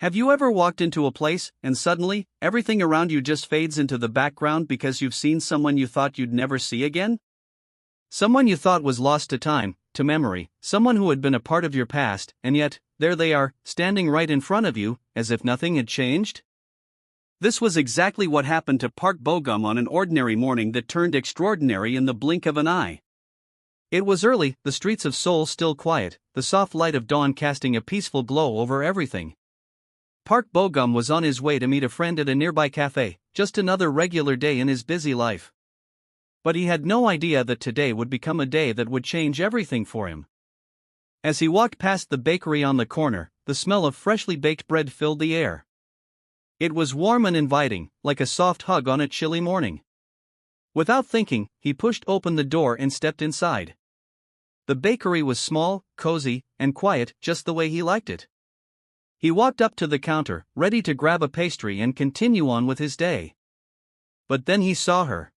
Have you ever walked into a place, and suddenly, everything around you just fades into the background because you've seen someone you thought you'd never see again? Someone you thought was lost to time, to memory, someone who had been a part of your past, and yet, there they are, standing right in front of you, as if nothing had changed? This was exactly what happened to Park Bo-gum on an ordinary morning that turned extraordinary in the blink of an eye. It was early, the streets of Seoul still quiet, the soft light of dawn casting a peaceful glow over everything. Park Bo-gum was on his way to meet a friend at a nearby cafe, just another regular day in his busy life. But he had no idea that today would become a day that would change everything for him. As he walked past the bakery on the corner, the smell of freshly baked bread filled the air. It was warm and inviting, like a soft hug on a chilly morning. Without thinking, he pushed open the door and stepped inside. The bakery was small, cozy, and quiet, just the way he liked it. He walked up to the counter, ready to grab a pastry and continue on with his day. But then he saw her.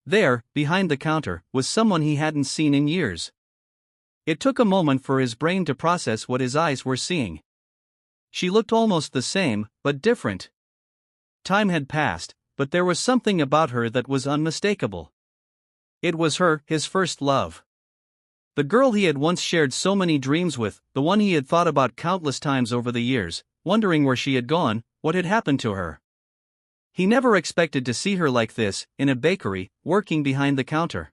There, behind the counter, was someone he hadn't seen in years. It took a moment for his brain to process what his eyes were seeing. She looked almost the same, but different. Time had passed, but there was something about her that was unmistakable. It was her, his first love. The girl he had once shared so many dreams with, the one he had thought about countless times over the years, wondering where she had gone, what had happened to her. He never expected to see her like this, in a bakery, working behind the counter.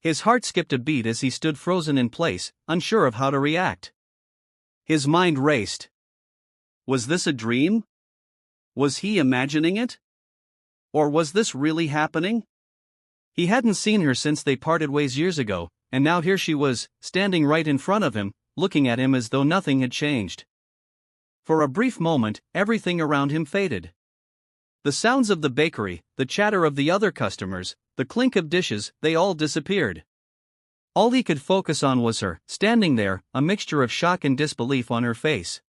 His heart skipped a beat as he stood frozen in place, unsure of how to react. His mind raced. Was this a dream? Was he imagining it? Or was this really happening? He hadn't seen her since they parted ways years ago, and now here she was, standing right in front of him, looking at him as though nothing had changed. For a brief moment, everything around him faded. The sounds of the bakery, the chatter of the other customers, the clink of dishes, they all disappeared. All he could focus on was her, standing there, a mixture of shock and disbelief on her face.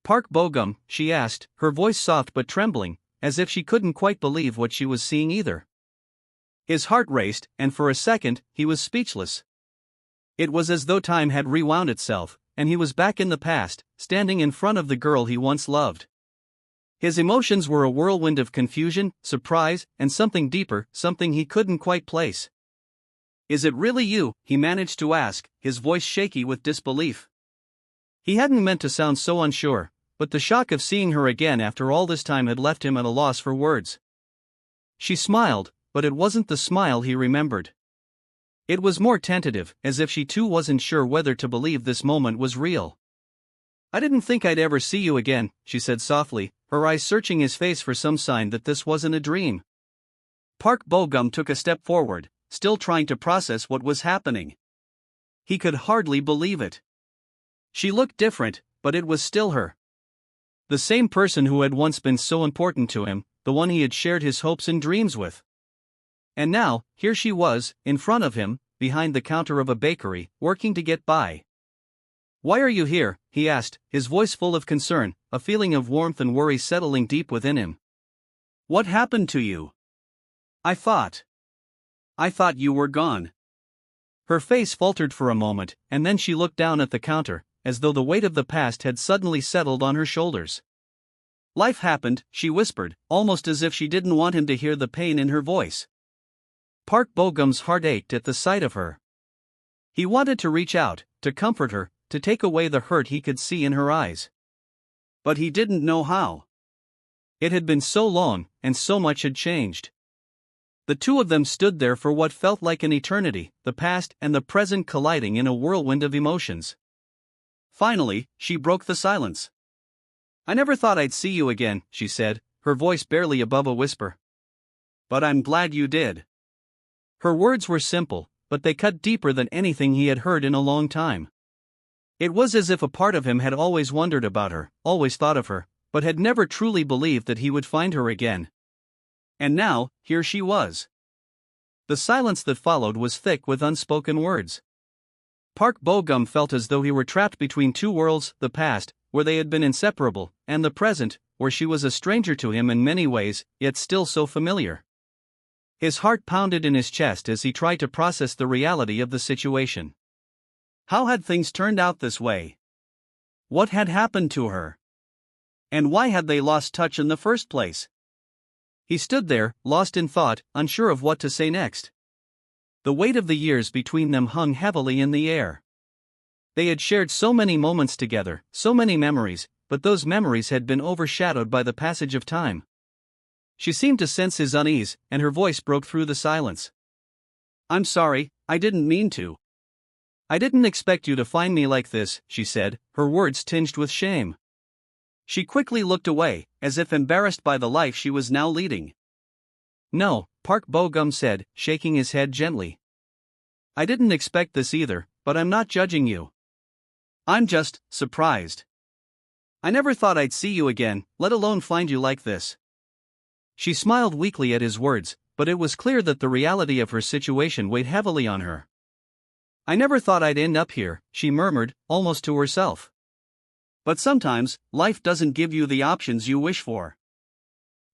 "Park Bo-gum," she asked, her voice soft but trembling, as if she couldn't quite believe what she was seeing either. His heart raced, and for a second, he was speechless. It was as though time had rewound itself, and he was back in the past, standing in front of the girl he once loved. His emotions were a whirlwind of confusion, surprise, and something deeper, something he couldn't quite place. "Is it really you?" he managed to ask, his voice shaky with disbelief. He hadn't meant to sound so unsure, but the shock of seeing her again after all this time had left him at a loss for words. She smiled, but it wasn't the smile he remembered. It was more tentative, as if she too wasn't sure whether to believe this moment was real. "I didn't think I'd ever see you again," she said softly, her eyes searching his face for some sign that this wasn't a dream. Park Bo-gum took a step forward, still trying to process what was happening. He could hardly believe it. She looked different, but it was still her. The same person who had once been so important to him, the one he had shared his hopes and dreams with. And now, here she was, in front of him, behind the counter of a bakery, working to get by. "Why are you here?" he asked, his voice full of concern, a feeling of warmth and worry settling deep within him. "What happened to you? I thought you were gone." Her face faltered for a moment, and then she looked down at the counter, as though the weight of the past had suddenly settled on her shoulders. "Life happened," she whispered, almost as if she didn't want him to hear the pain in her voice. Park Bo-gum's heart ached at the sight of her. He wanted to reach out, to comfort her, to take away the hurt he could see in her eyes. But he didn't know how. It had been so long, and so much had changed. The two of them stood there for what felt like an eternity, the past and the present colliding in a whirlwind of emotions. Finally, she broke the silence. "I never thought I'd see you again," she said, her voice barely above a whisper. "But I'm glad you did." Her words were simple, but they cut deeper than anything he had heard in a long time. It was as if a part of him had always wondered about her, always thought of her, but had never truly believed that he would find her again. And now, here she was. The silence that followed was thick with unspoken words. Park Bo-gum felt as though he were trapped between two worlds, the past, where they had been inseparable, and the present, where she was a stranger to him in many ways, yet still so familiar. His heart pounded in his chest as he tried to process the reality of the situation. How had things turned out this way? What had happened to her? And why had they lost touch in the first place? He stood there, lost in thought, unsure of what to say next. The weight of the years between them hung heavily in the air. They had shared so many moments together, so many memories, but those memories had been overshadowed by the passage of time. She seemed to sense his unease, and her voice broke through the silence. "I'm sorry, I didn't mean to. I didn't expect you to find me like this," she said, her words tinged with shame. She quickly looked away, as if embarrassed by the life she was now leading. "No," Park Bo-gum said, shaking his head gently. "I didn't expect this either, but I'm not judging you. I'm just surprised. I never thought I'd see you again, let alone find you like this." She smiled weakly at his words, but it was clear that the reality of her situation weighed heavily on her. "I never thought I'd end up here," she murmured, almost to herself. "But sometimes, life doesn't give you the options you wish for."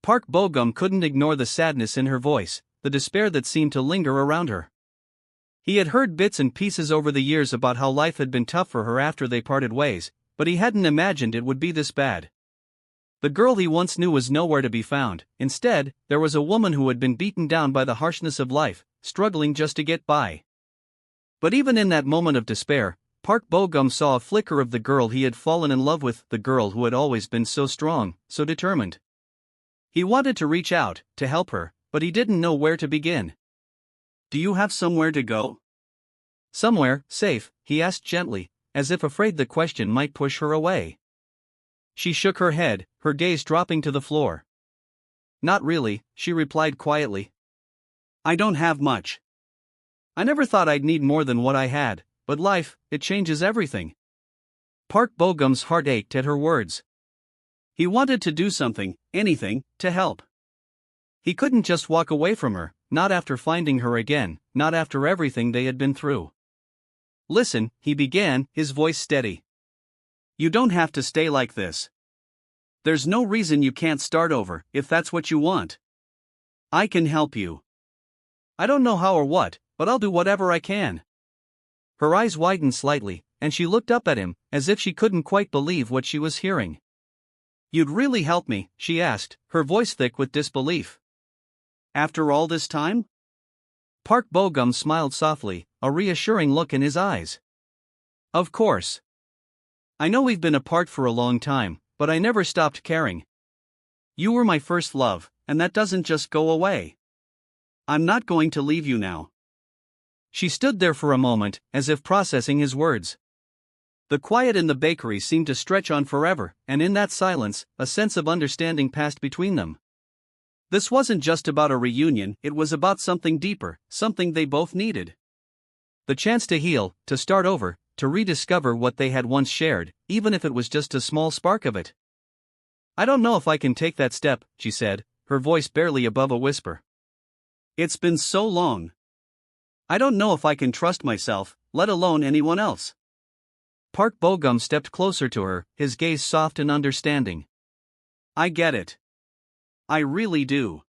Park Bo-gum couldn't ignore the sadness in her voice, the despair that seemed to linger around her. He had heard bits and pieces over the years about how life had been tough for her after they parted ways, but he hadn't imagined it would be this bad. The girl he once knew was nowhere to be found. Instead, there was a woman who had been beaten down by the harshness of life, struggling just to get by. But even in that moment of despair, Park Bo-gum saw a flicker of the girl he had fallen in love with, the girl who had always been so strong, so determined. He wanted to reach out, to help her, but he didn't know where to begin. "Do you have somewhere to go?" "Somewhere safe?" he asked gently, as if afraid the question might push her away. She shook her head, her gaze dropping to the floor. "Not really," she replied quietly. "I don't have much. I never thought I'd need more than what I had, but life, it changes everything." Park Bo-gum's heart ached at her words. He wanted to do something, anything, to help. He couldn't just walk away from her, not after finding her again, not after everything they had been through. "Listen," he began, his voice steady. "You don't have to stay like this. There's no reason you can't start over, if that's what you want. I can help you. I don't know how or what, but I'll do whatever I can." Her eyes widened slightly, and she looked up at him, as if she couldn't quite believe what she was hearing. "You'd really help me?" she asked, her voice thick with disbelief. "After all this time?" Park Bo-gum smiled softly, a reassuring look in his eyes. "Of course. I know we've been apart for a long time, but I never stopped caring. You were my first love, and that doesn't just go away. I'm not going to leave you now." She stood there for a moment, as if processing his words. The quiet in the bakery seemed to stretch on forever, and in that silence, a sense of understanding passed between them. This wasn't just about a reunion, it was about something deeper, something they both needed. The chance to heal, to start over, to rediscover what they had once shared, even if it was just a small spark of it. "I don't know if I can take that step," she said, her voice barely above a whisper. "It's been so long. I don't know if I can trust myself, let alone anyone else." Park Bo-gum stepped closer to her, his gaze soft and understanding. "I get it. I really do.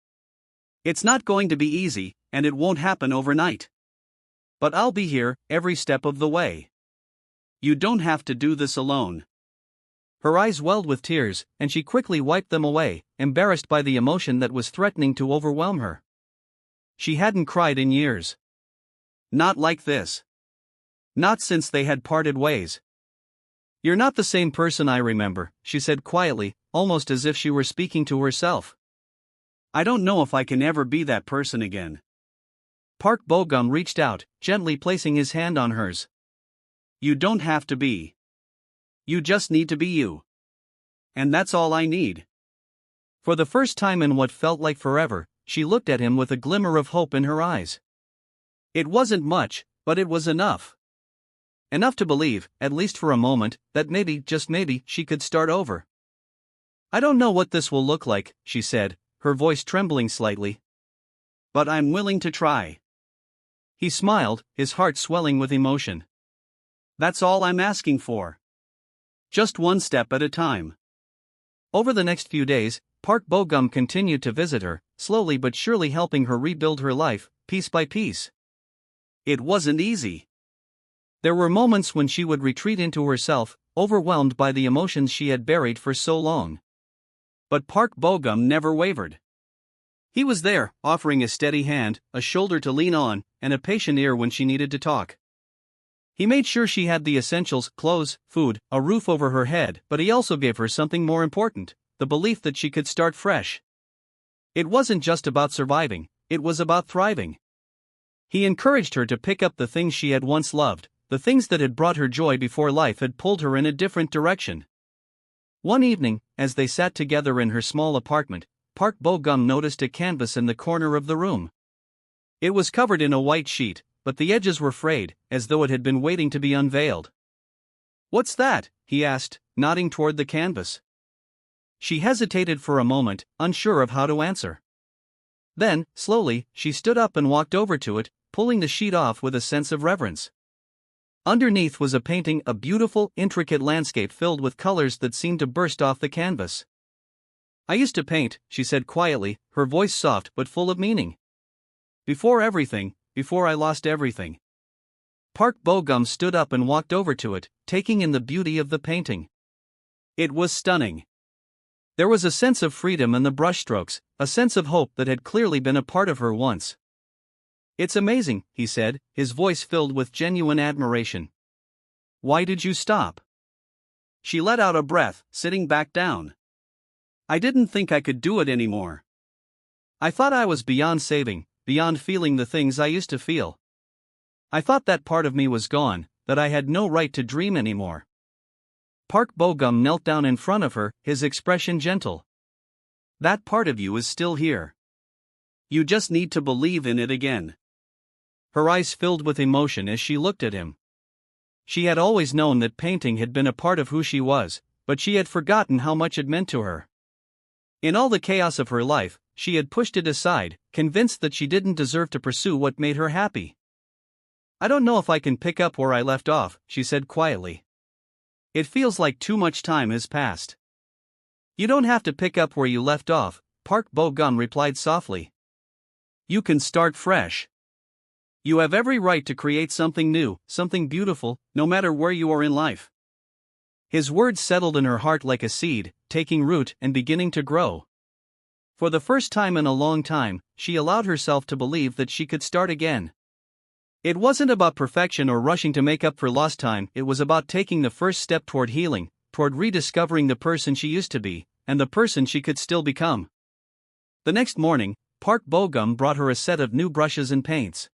It's not going to be easy, and it won't happen overnight. But I'll be here, every step of the way. You don't have to do this alone." Her eyes welled with tears, and she quickly wiped them away, embarrassed by the emotion that was threatening to overwhelm her. She hadn't cried in years. Not like this. Not since they had parted ways. "You're not the same person I remember," she said quietly, almost as if she were speaking to herself. "I don't know if I can ever be that person again." Park Bo-gum reached out, gently placing his hand on hers. "You don't have to be. You just need to be you. And that's all I need." For the first time in what felt like forever, she looked at him with a glimmer of hope in her eyes. It wasn't much, but it was enough. Enough to believe, at least for a moment, that maybe, just maybe, she could start over. "I don't know what this will look like," she said, her voice trembling slightly. "But I'm willing to try." He smiled, his heart swelling with emotion. "That's all I'm asking for. Just one step at a time." Over the next few days, Park Bo-gum continued to visit her, slowly but surely helping her rebuild her life, piece by piece. It wasn't easy. There were moments when she would retreat into herself, overwhelmed by the emotions she had buried for so long. But Park Bo-gum never wavered. He was there, offering a steady hand, a shoulder to lean on, and a patient ear when she needed to talk. He made sure she had the essentials: clothes, food, a roof over her head, but he also gave her something more important: the belief that she could start fresh. It wasn't just about surviving, it was about thriving. He encouraged her to pick up the things she had once loved, the things that had brought her joy before life had pulled her in a different direction. One evening, as they sat together in her small apartment, Park Bo-gum noticed a canvas in the corner of the room. It was covered in a white sheet, but the edges were frayed, as though it had been waiting to be unveiled. "What's that?" he asked, nodding toward the canvas. She hesitated for a moment, unsure of how to answer. Then, slowly, she stood up and walked over to it, pulling the sheet off with a sense of reverence. Underneath was a painting, a beautiful, intricate landscape filled with colors that seemed to burst off the canvas. "I used to paint," she said quietly, her voice soft but full of meaning. "Before I lost everything." Park Bo-gum stood up and walked over to it, taking in the beauty of the painting. It was stunning. There was a sense of freedom in the brushstrokes, a sense of hope that had clearly been a part of her once. "It's amazing," he said, his voice filled with genuine admiration. "Why did you stop?" She let out a breath, sitting back down. "I didn't think I could do it anymore. I thought I was beyond saving, beyond feeling the things I used to feel. I thought that part of me was gone, that I had no right to dream anymore." Park Bo-gum knelt down in front of her, his expression gentle. "That part of you is still here. You just need to believe in it again." Her eyes filled with emotion as she looked at him. She had always known that painting had been a part of who she was, but she had forgotten how much it meant to her. In all the chaos of her life, she had pushed it aside, convinced that she didn't deserve to pursue what made her happy. "I don't know if I can pick up where I left off," she said quietly. "It feels like too much time has passed." "You don't have to pick up where you left off," Park Bo-gum replied softly. "You can start fresh. You have every right to create something new, something beautiful, no matter where you are in life." His words settled in her heart like a seed, taking root and beginning to grow. For the first time in a long time, she allowed herself to believe that she could start again. It wasn't about perfection or rushing to make up for lost time, it was about taking the first step toward healing, toward rediscovering the person she used to be, and the person she could still become. The next morning, Park Bo-gum brought her a set of new brushes and paints.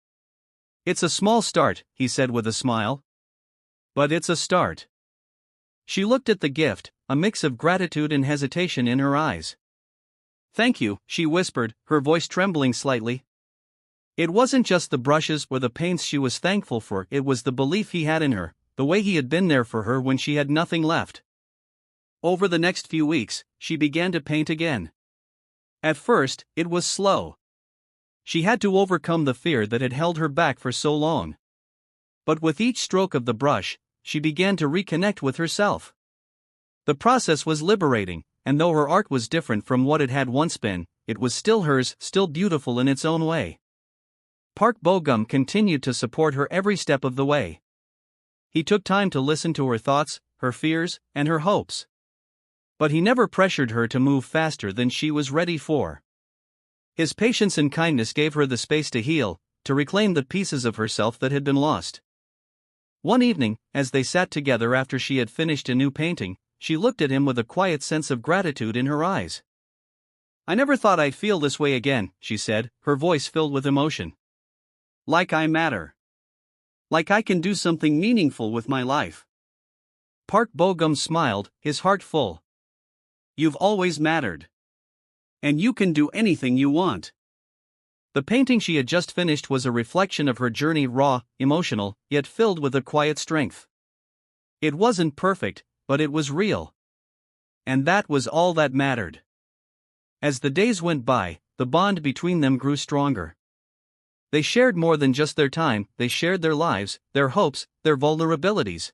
"It's a small start," he said with a smile. "But it's a start." She looked at the gift, a mix of gratitude and hesitation in her eyes. "Thank you," she whispered, her voice trembling slightly. It wasn't just the brushes or the paints she was thankful for, it was the belief he had in her, the way he had been there for her when she had nothing left. Over the next few weeks, she began to paint again. At first, it was slow. She had to overcome the fear that had held her back for so long. But with each stroke of the brush, she began to reconnect with herself. The process was liberating, and though her art was different from what it had once been, it was still hers, still beautiful in its own way. Park Bo-gum continued to support her every step of the way. He took time to listen to her thoughts, her fears, and her hopes. But he never pressured her to move faster than she was ready for. His patience and kindness gave her the space to heal, to reclaim the pieces of herself that had been lost. One evening, as they sat together after she had finished a new painting, she looked at him with a quiet sense of gratitude in her eyes. "I never thought I'd feel this way again," she said, her voice filled with emotion. "Like I matter. Like I can do something meaningful with my life." Park Bo-gum smiled, his heart full. "You've always mattered. And you can do anything you want." The painting she had just finished was a reflection of her journey, raw, emotional, yet filled with a quiet strength. It wasn't perfect, but it was real. And that was all that mattered. As the days went by, the bond between them grew stronger. They shared more than just their time, they shared their lives, their hopes, their vulnerabilities.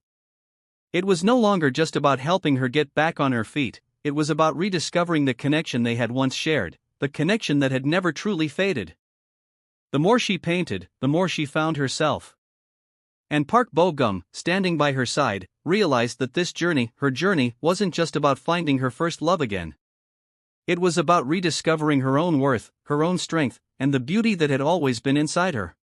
It was no longer just about helping her get back on her feet, it was about rediscovering the connection they had once shared, the connection that had never truly faded. The more she painted, the more she found herself. And Park Bo-gum, standing by her side, realized that this journey, her journey, wasn't just about finding her first love again. It was about rediscovering her own worth, her own strength, and the beauty that had always been inside her.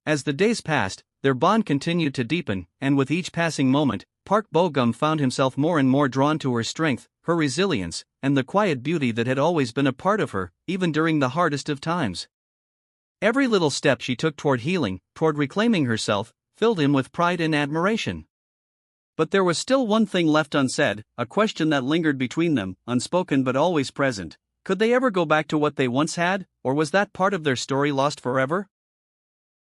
As the days passed, their bond continued to deepen, and with each passing moment, Park Bo-gum found himself more and more drawn to her strength, her resilience, and the quiet beauty that had always been a part of her, even during the hardest of times. Every little step she took toward healing, toward reclaiming herself, filled him with pride and admiration. But there was still one thing left unsaid, a question that lingered between them, unspoken but always present. Could they ever go back to what they once had, or was that part of their story lost forever?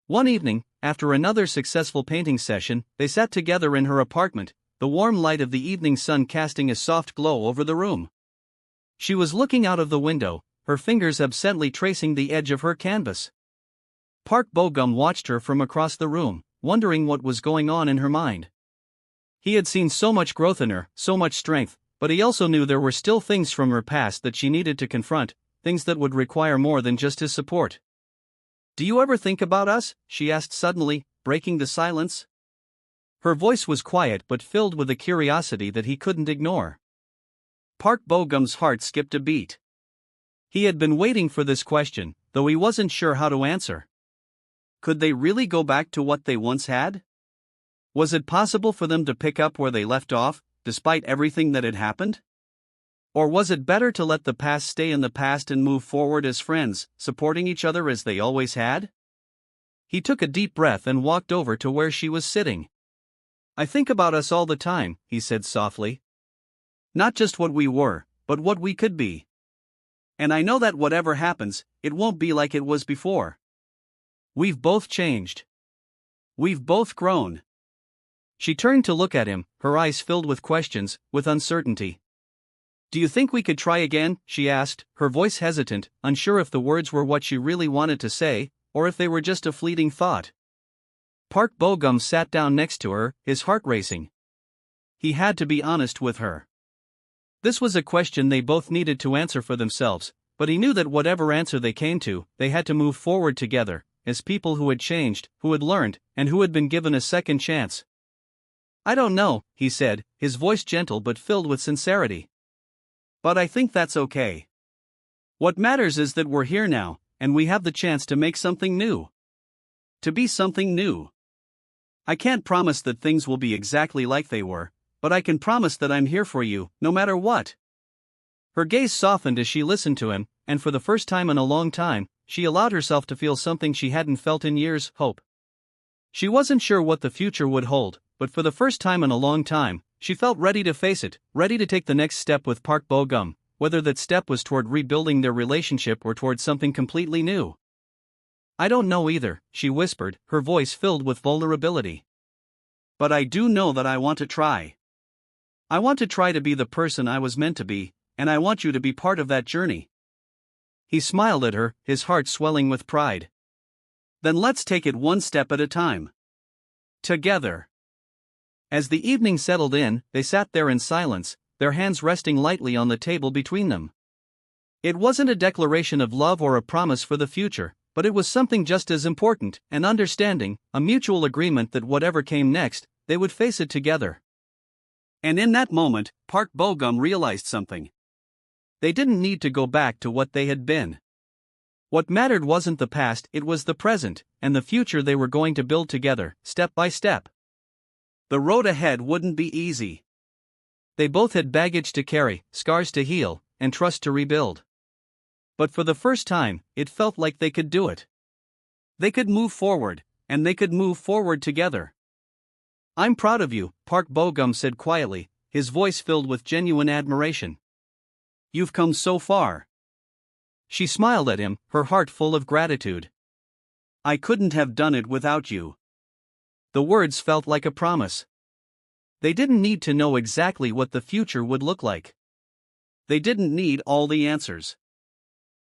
One evening, after another successful painting session, they sat together in her apartment, the warm light of the evening sun casting a soft glow over the room. She was looking out of the window, her fingers absently tracing the edge of her canvas. Park Bo-gum watched her from across the room, wondering what was going on in her mind. He had seen so much growth in her, so much strength, but he also knew there were still things from her past that she needed to confront, things that would require more than just his support. "Do you ever think about us?" she asked suddenly, breaking the silence. Her voice was quiet but filled with a curiosity that he couldn't ignore. Park Bo-gum's heart skipped a beat. He had been waiting for this question, though he wasn't sure how to answer. Could they really go back to what they once had? Was it possible for them to pick up where they left off, despite everything that had happened? Or was it better to let the past stay in the past and move forward as friends, supporting each other as they always had? He took a deep breath and walked over to where she was sitting. "I think about us all the time," he said softly. "Not just what we were, but what we could be. And I know that whatever happens, it won't be like it was before. We've both changed. We've both grown." She turned to look at him, her eyes filled with questions, with uncertainty. "Do you think we could try again?" she asked, her voice hesitant, unsure if the words were what she really wanted to say, or if they were just a fleeting thought. Park Bo-gum sat down next to her, his heart racing. He had to be honest with her. This was a question they both needed to answer for themselves, but he knew that whatever answer they came to, they had to move forward together, as people who had changed, who had learned, and who had been given a second chance. "I don't know," he said, his voice gentle but filled with sincerity. "But I think that's okay. What matters is that we're here now, and we have the chance to make something new. To be something new. I can't promise that things will be exactly like they were, but I can promise that I'm here for you, no matter what." Her gaze softened as she listened to him, and for the first time in a long time, she allowed herself to feel something she hadn't felt in years: hope. She wasn't sure what the future would hold, but for the first time in a long time, she felt ready to face it, ready to take the next step with Park Bo-gum, whether that step was toward rebuilding their relationship or toward something completely new. "I don't know either," she whispered, her voice filled with vulnerability. "But I do know that I want to try. I want to try to be the person I was meant to be, and I want you to be part of that journey." He smiled at her, his heart swelling with pride. "Then let's take it one step at a time. Together." As the evening settled in, they sat there in silence, their hands resting lightly on the table between them. It wasn't a declaration of love or a promise for the future, but it was something just as important, an understanding, a mutual agreement that whatever came next, they would face it together. And in that moment, Park Bo-gum realized something. They didn't need to go back to what they had been. What mattered wasn't the past, it was the present, and the future they were going to build together, step by step. The road ahead wouldn't be easy. They both had baggage to carry, scars to heal, and trust to rebuild. But for the first time, it felt like they could do it. They could move forward, and they could move forward together. "I'm proud of you," Park Bo-gum said quietly, his voice filled with genuine admiration. "You've come so far." She smiled at him, her heart full of gratitude. "I couldn't have done it without you." The words felt like a promise. They didn't need to know exactly what the future would look like. They didn't need all the answers.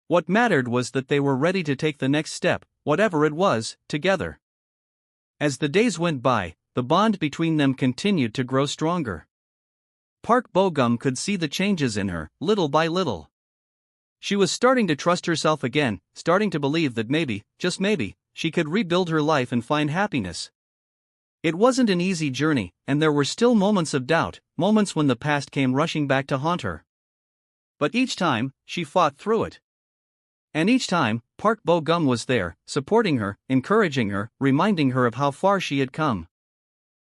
What mattered was that they were ready to take the next step, whatever it was, together. As the days went by, the bond between them continued to grow stronger. Park Bo-gum could see the changes in her, little by little. She was starting to trust herself again, starting to believe that maybe, just maybe, she could rebuild her life and find happiness. It wasn't an easy journey, and there were still moments of doubt, moments when the past came rushing back to haunt her. But each time, she fought through it. And each time, Park Bo-gum was there, supporting her, encouraging her, reminding her of how far she had come.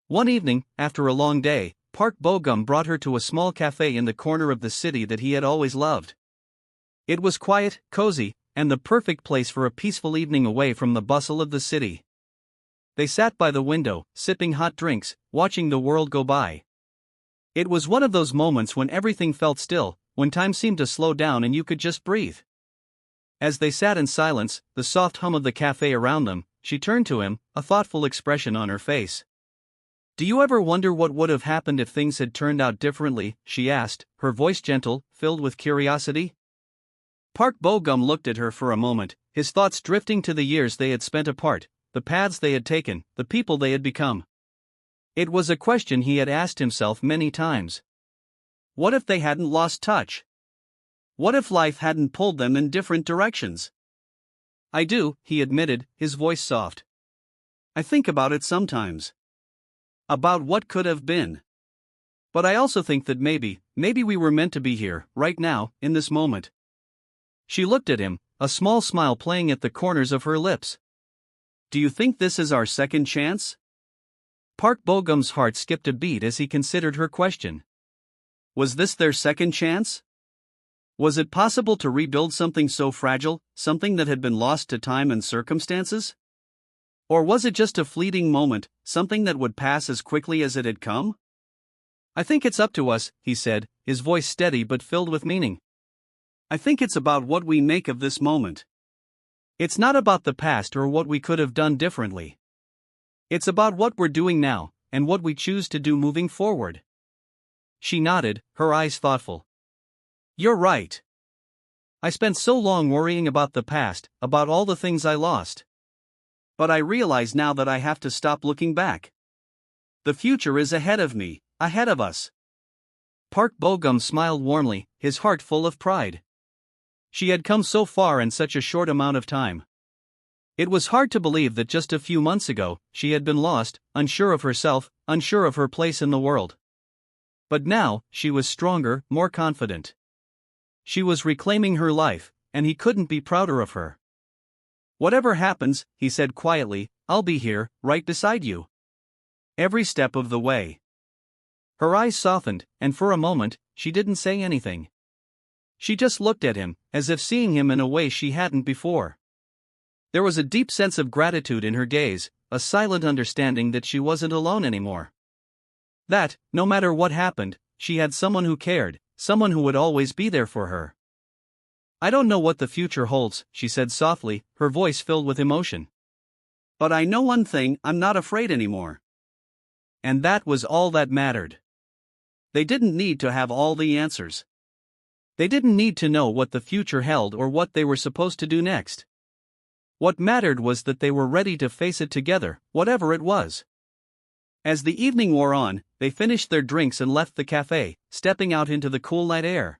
One evening, after a long day, Park Bo-gum brought her to a small cafe in the corner of the city that he had always loved. It was quiet, cozy, and the perfect place for a peaceful evening away from the bustle of the city. They sat by the window, sipping hot drinks, watching the world go by. It was one of those moments when everything felt still, when time seemed to slow down and you could just breathe. As they sat in silence, the soft hum of the cafe around them, she turned to him, a thoughtful expression on her face. "Do you ever wonder what would have happened if things had turned out differently?" she asked, her voice gentle, filled with curiosity. Park Bo-gum looked at her for a moment, his thoughts drifting to the years they had spent apart, the paths they had taken, the people they had become. It was a question he had asked himself many times. What if they hadn't lost touch? What if life hadn't pulled them in different directions? "I do," he admitted, his voice soft. "I think about it sometimes. About what could have been. But I also think that maybe we were meant to be here, right now, in this moment." She looked at him, a small smile playing at the corners of her lips. "Do you think this is our second chance?" Park Bo-gum's heart skipped a beat as he considered her question. Was this their second chance? Was it possible to rebuild something so fragile, something that had been lost to time and circumstances? Or was it just a fleeting moment, something that would pass as quickly as it had come? "I think it's up to us," he said, his voice steady but filled with meaning. "I think it's about what we make of this moment. It's not about the past or what we could have done differently. It's about what we're doing now, and what we choose to do moving forward." She nodded, her eyes thoughtful. "You're right. I spent so long worrying about the past, about all the things I lost. But I realize now that I have to stop looking back. The future is ahead of me, ahead of us." Park Bo-gum smiled warmly, his heart full of pride. She had come so far in such a short amount of time. It was hard to believe that just a few months ago, she had been lost, unsure of herself, unsure of her place in the world. But now, she was stronger, more confident. She was reclaiming her life, and he couldn't be prouder of her. "Whatever happens," he said quietly, "I'll be here, right beside you. Every step of the way." Her eyes softened, and for a moment, she didn't say anything. She just looked at him, as if seeing him in a way she hadn't before. There was a deep sense of gratitude in her gaze, a silent understanding that she wasn't alone anymore. That, no matter what happened, she had someone who cared, someone who would always be there for her. "I don't know what the future holds," she said softly, her voice filled with emotion. "But I know one thing, I'm not afraid anymore." And that was all that mattered. They didn't need to have all the answers. They didn't need to know what the future held or what they were supposed to do next. What mattered was that they were ready to face it together, whatever it was. As the evening wore on, they finished their drinks and left the cafe, stepping out into the cool night air.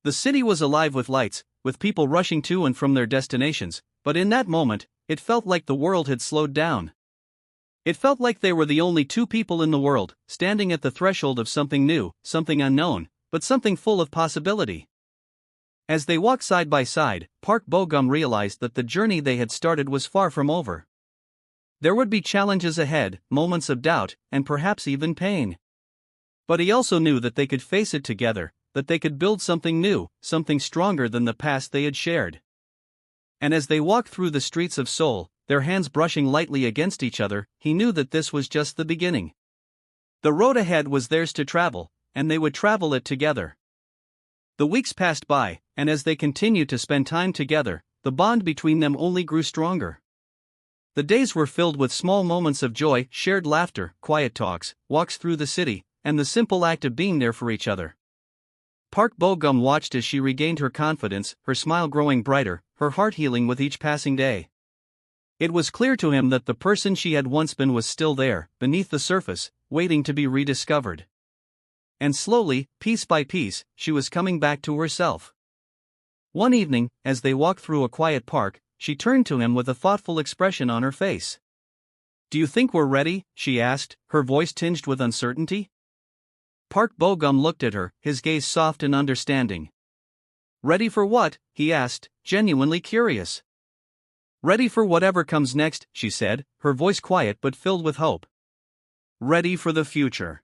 The city was alive with lights, with people rushing to and from their destinations, but in that moment, it felt like the world had slowed down. It felt like they were the only two people in the world, standing at the threshold of something new, something unknown, but something full of possibility. As they walked side by side, Park Bo-gum realized that the journey they had started was far from over. There would be challenges ahead, moments of doubt, and perhaps even pain. But he also knew that they could face it together, that they could build something new, something stronger than the past they had shared. And as they walked through the streets of Seoul, their hands brushing lightly against each other, he knew that this was just the beginning. The road ahead was theirs to travel, and they would travel it together. The weeks passed by, and as they continued to spend time together, the bond between them only grew stronger. The days were filled with small moments of joy, shared laughter, quiet talks, walks through the city, and the simple act of being there for each other. Park Bo-gum watched as she regained her confidence, her smile growing brighter, her heart healing with each passing day. It was clear to him that the person she had once been was still there, beneath the surface, waiting to be rediscovered. And slowly, piece by piece, she was coming back to herself. One evening, as they walked through a quiet park, she turned to him with a thoughtful expression on her face. "Do you think we're ready?" she asked, her voice tinged with uncertainty. Park Bo-gum looked at her, his gaze soft and understanding. Ready for what? He asked, genuinely curious. Ready for whatever comes next, she said, her voice quiet but filled with hope. Ready for the future.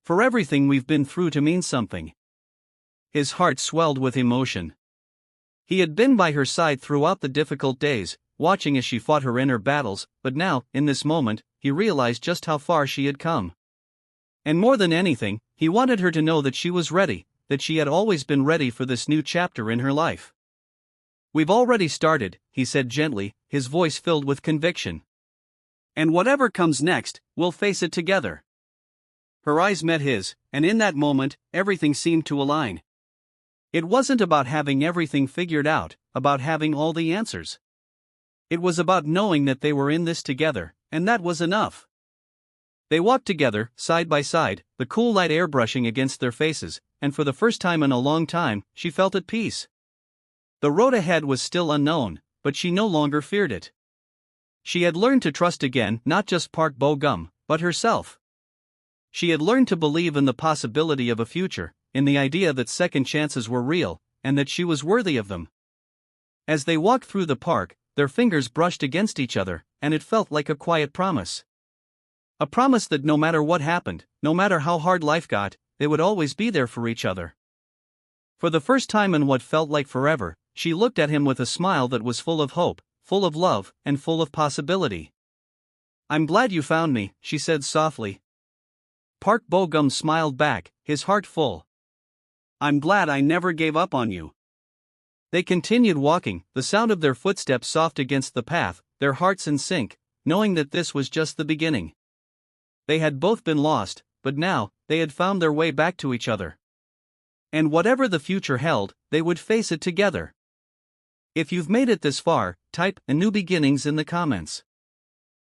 For everything we've been through to mean something. His heart swelled with emotion. He had been by her side throughout the difficult days, watching as she fought her inner battles, but now, in this moment, he realized just how far she had come. And more than anything, he wanted her to know that she was ready, that she had always been ready for this new chapter in her life. We've already started, he said gently, his voice filled with conviction. And whatever comes next, we'll face it together. Her eyes met his, and in that moment, everything seemed to align. It wasn't about having everything figured out, about having all the answers. It was about knowing that they were in this together, and that was enough. They walked together, side by side, the cool light air brushing against their faces, and for the first time in a long time, she felt at peace. The road ahead was still unknown, but she no longer feared it. She had learned to trust again, not just Park Bo-gum, but herself. She had learned to believe in the possibility of a future, in the idea that second chances were real, and that she was worthy of them. As they walked through the park, their fingers brushed against each other, and it felt like a quiet promise. A promise that no matter what happened, no matter how hard life got, they would always be there for each other. For the first time in what felt like forever, she looked at him with a smile that was full of hope, full of love, and full of possibility. I'm glad you found me, she said softly. Park Bo-gum smiled back, his heart full. I'm glad I never gave up on you. They continued walking, the sound of their footsteps soft against the path, their hearts in sync, knowing that this was just the beginning. They had both been lost, but now, they had found their way back to each other. And whatever the future held, they would face it together. If you've made it this far, type "A New Beginnings" in the comments.